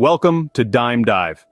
Welcome to Dime Dive.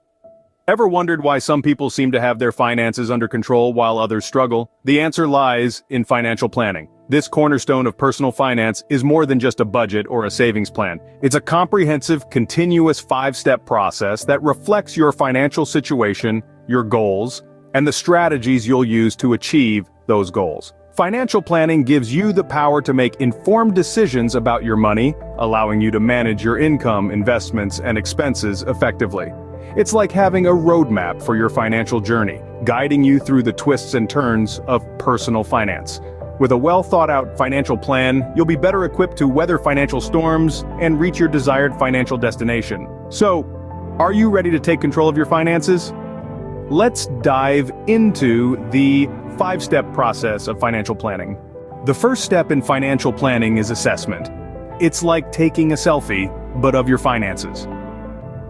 Ever wondered why some people seem to have their finances under control while others struggle? The answer lies in financial planning. This cornerstone of personal finance is more than just a budget or a savings plan. It's a comprehensive, continuous 5-step process that reflects your financial situation, your goals, and the strategies you'll use to achieve those goals. Financial planning gives you the power to make informed decisions about your money, allowing you to manage your income, investments, and expenses effectively. It's like having a roadmap for your financial journey, guiding you through the twists and turns of personal finance. With a well-thought-out financial plan, you'll be better equipped to weather financial storms and reach your desired financial destination. So, are you ready to take control of your finances? Let's dive into the 5-step process of financial planning. The first step in financial planning is assessment. It's like taking a selfie, but of your finances.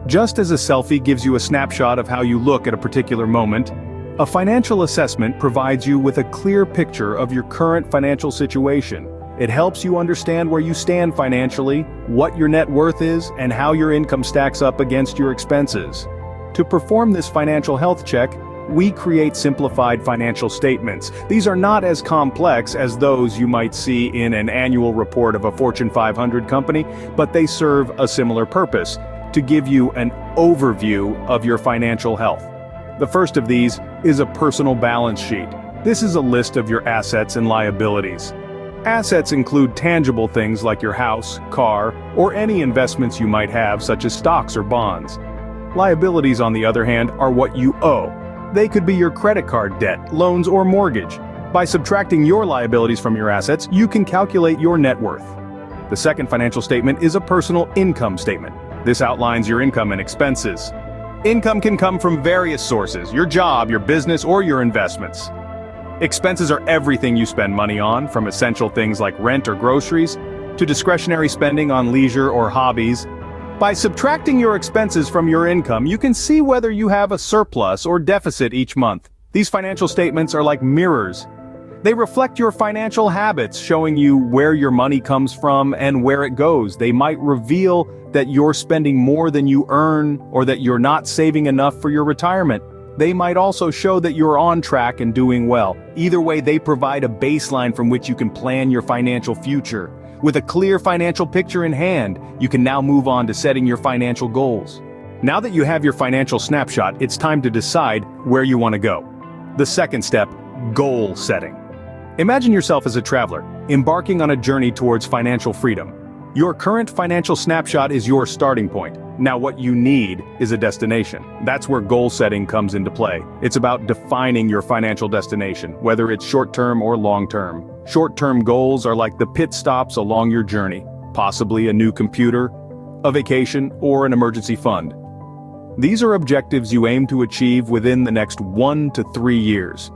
Just as a selfie gives you a snapshot of how you look at a particular moment, a financial assessment provides you with a clear picture of your current financial situation. It helps you understand where you stand financially, what your net worth is, and how your income stacks up against your expenses. To perform this financial health check, we create simplified financial statements. These are not as complex as those you might see in an annual report of a Fortune 500 company, but they serve a similar purpose: to give you an overview of your financial health. The first of these is a personal balance sheet. This is a list of your assets and liabilities. Assets include tangible things like your house, car, or any investments you might have, such as stocks or bonds. Liabilities, on the other hand, are what you owe. They could be your credit card debt, loans, or mortgage. By subtracting your liabilities from your assets, you can calculate your net worth. The second financial statement is a personal income statement. This outlines your income and expenses. Income can come from various sources: your job, your business, or your investments. Expenses are everything you spend money on, from essential things like rent or groceries, to discretionary spending on leisure or hobbies. By subtracting your expenses from your income, you can see whether you have a surplus or deficit each month. These financial statements are like mirrors. They reflect your financial habits, showing you where your money comes from and where it goes. They might reveal that you're spending more than you earn, or that you're not saving enough for your retirement. They might also show that you're on track and doing well. Either way, they provide a baseline from which you can plan your financial future. With a clear financial picture in hand, you can now move on to setting your financial goals. Now that you have your financial snapshot, it's time to decide where you want to go. The second step: goal setting. Imagine yourself as a traveler, embarking on a journey towards financial freedom. Your current financial snapshot is your starting point. Now what you need is a destination. That's where goal setting comes into play. It's about defining your financial destination, whether it's short-term or long-term. Short-term goals are like the pit stops along your journey, possibly a new computer, a vacation, or an emergency fund. These are objectives you aim to achieve within the next 1 to 3 years.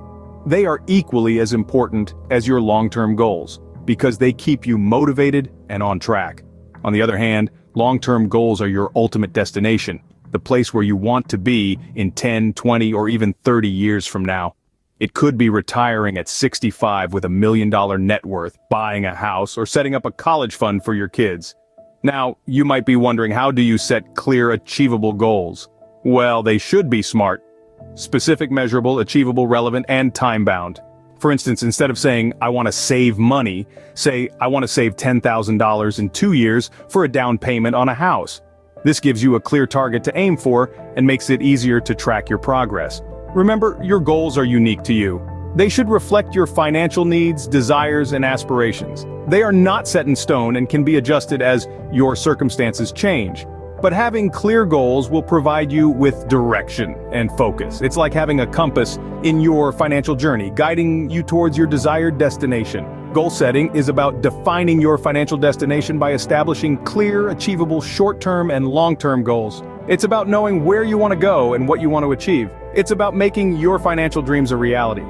They are equally as important as your long-term goals, because they keep you motivated and on track. On the other hand, long-term goals are your ultimate destination, the place where you want to be in 10, 20, or even 30 years from now. It could be retiring at 65 with $1 million net worth, buying a house, or setting up a college fund for your kids. Now, you might be wondering, how do you set clear, achievable goals? Well, they should be smart. Specific, measurable, achievable, relevant, and time-bound. For instance, instead of saying, "I want to save money," say, "I want to save $10,000 in 2 years for a down payment on a house." This gives you a clear target to aim for and makes it easier to track your progress. Remember, your goals are unique to you. They should reflect your financial needs, desires, and aspirations. They are not set in stone and can be adjusted as your circumstances change. But having clear goals will provide you with direction and focus. It's like having a compass in your financial journey, guiding you towards your desired destination. Goal setting is about defining your financial destination by establishing clear, achievable short-term and long-term goals. It's about knowing where you want to go and what you want to achieve. It's about making your financial dreams a reality.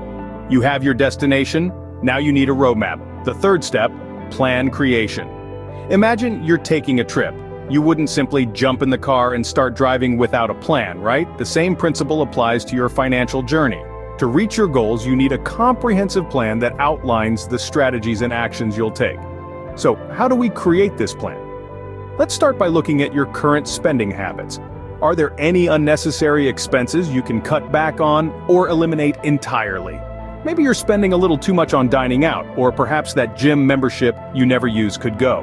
You have your destination, now you need a roadmap. The third step: plan creation. Imagine you're taking a trip. You wouldn't simply jump in the car and start driving without a plan, right? The same principle applies to your financial journey. To reach your goals, you need a comprehensive plan that outlines the strategies and actions you'll take. So, how do we create this plan? Let's start by looking at your current spending habits. Are there any unnecessary expenses you can cut back on or eliminate entirely? Maybe you're spending a little too much on dining out, or perhaps that gym membership you never use could go.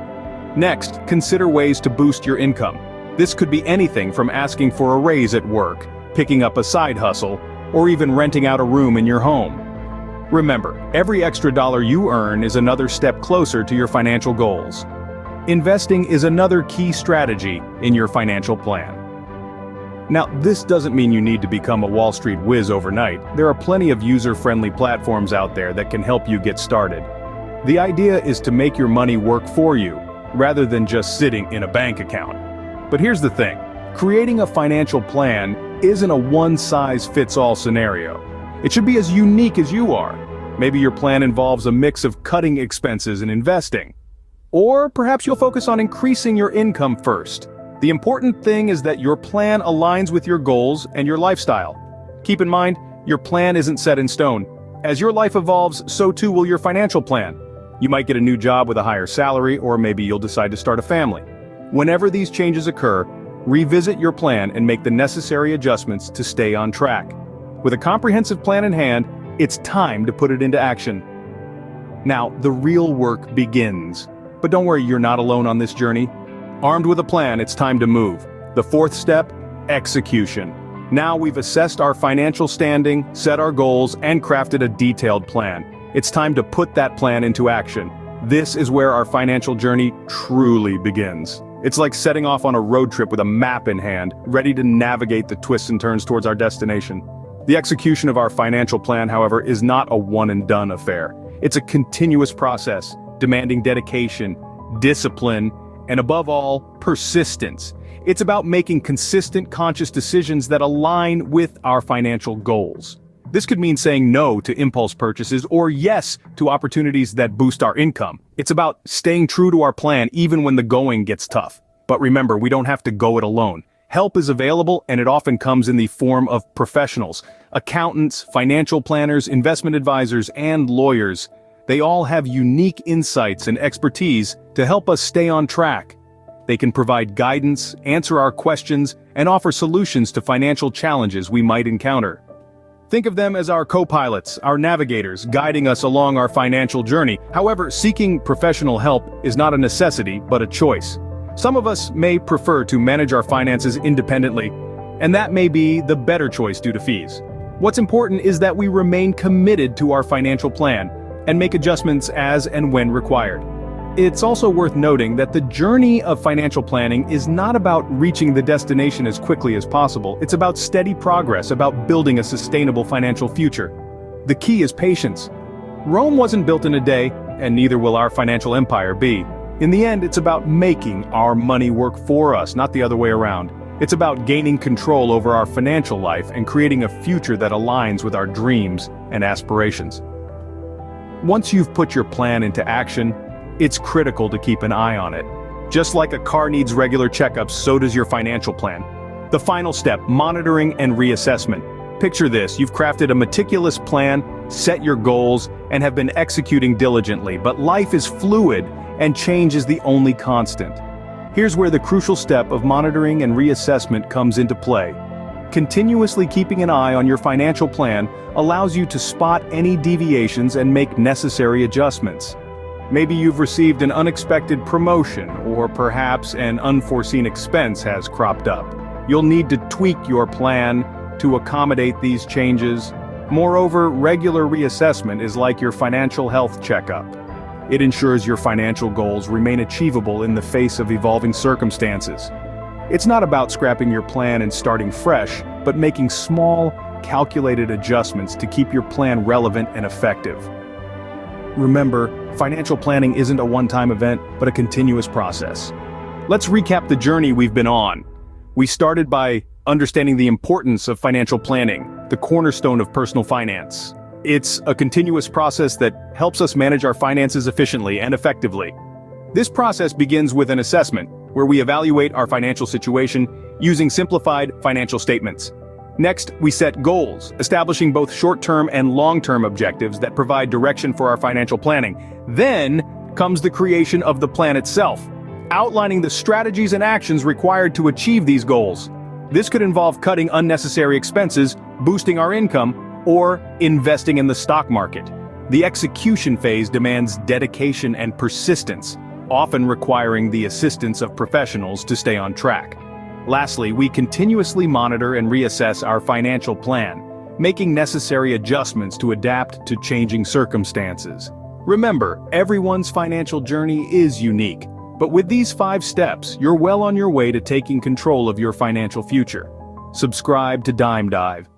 Next, consider ways to boost your income. This could be anything from asking for a raise at work, picking up a side hustle, or even renting out a room in your home. Remember, every extra dollar you earn is another step closer to your financial goals. Investing is another key strategy in your financial plan. Now, this doesn't mean you need to become a Wall Street whiz overnight. There are plenty of user-friendly platforms out there that can help you get started. The idea is to make your money work for you, rather than just sitting in a bank account. But here's the thing, creating a financial plan isn't a one-size-fits-all scenario. It should be as unique as you are. Maybe your plan involves a mix of cutting expenses and investing. Or perhaps you'll focus on increasing your income first. The important thing is that your plan aligns with your goals and your lifestyle. Keep in mind, your plan isn't set in stone. As your life evolves, so too will your financial plan. You might get a new job with a higher salary, or maybe you'll decide to start a family. Whenever these changes occur, revisit your plan and make the necessary adjustments to stay on track. With a comprehensive plan in hand, it's time to put it into action. Now, the real work begins. But don't worry, you're not alone on this journey. Armed with a plan, it's time to move. The fourth step, execution. Now we've assessed our financial standing, set our goals, and crafted a detailed plan. It's time to put that plan into action. This is where our financial journey truly begins. It's like setting off on a road trip with a map in hand, ready to navigate the twists and turns towards our destination. The execution of our financial plan, however, is not a one-and-done affair. It's a continuous process, demanding dedication, discipline, and above all, persistence. It's about making consistent, conscious decisions that align with our financial goals. This could mean saying no to impulse purchases or yes to opportunities that boost our income. It's about staying true to our plan even when the going gets tough. But remember, we don't have to go it alone. Help is available, and it often comes in the form of professionals. Accountants, financial planners, investment advisors, and lawyers. They all have unique insights and expertise to help us stay on track. They can provide guidance, answer our questions, and offer solutions to financial challenges we might encounter. Think of them as our co-pilots, our navigators, guiding us along our financial journey. However, seeking professional help is not a necessity, but a choice. Some of us may prefer to manage our finances independently, and that may be the better choice due to fees. What's important is that we remain committed to our financial plan and make adjustments as and when required. It's also worth noting that the journey of financial planning is not about reaching the destination as quickly as possible. It's about steady progress, about building a sustainable financial future. The key is patience. Rome wasn't built in a day, and neither will our financial empire be. In the end, it's about making our money work for us, not the other way around. It's about gaining control over our financial life and creating a future that aligns with our dreams and aspirations. Once you've put your plan into action, it's critical to keep an eye on it. Just like a car needs regular checkups, so does your financial plan. The final step, monitoring and reassessment. Picture this, you've crafted a meticulous plan, set your goals, and have been executing diligently, but life is fluid and change is the only constant. Here's where the crucial step of monitoring and reassessment comes into play. Continuously keeping an eye on your financial plan allows you to spot any deviations and make necessary adjustments. Maybe you've received an unexpected promotion, or perhaps an unforeseen expense has cropped up. You'll need to tweak your plan to accommodate these changes. Moreover, regular reassessment is like your financial health checkup. It ensures your financial goals remain achievable in the face of evolving circumstances. It's not about scrapping your plan and starting fresh, but making small, calculated adjustments to keep your plan relevant and effective. Remember, financial planning isn't a one-time event, but a continuous process. Let's recap the journey we've been on. We started by understanding the importance of financial planning, the cornerstone of personal finance. It's a continuous process that helps us manage our finances efficiently and effectively. This process begins with an assessment, where we evaluate our financial situation using simplified financial statements. Next, we set goals, establishing both short-term and long-term objectives that provide direction for our financial planning. Then comes the creation of the plan itself, outlining the strategies and actions required to achieve these goals. This could involve cutting unnecessary expenses, boosting our income, or investing in the stock market. The execution phase demands dedication and persistence, often requiring the assistance of professionals to stay on track. Lastly, we continuously monitor and reassess our financial plan, making necessary adjustments to adapt to changing circumstances. Remember, everyone's financial journey is unique, but with these 5 steps, you're well on your way to taking control of your financial future. Subscribe to Dime Dive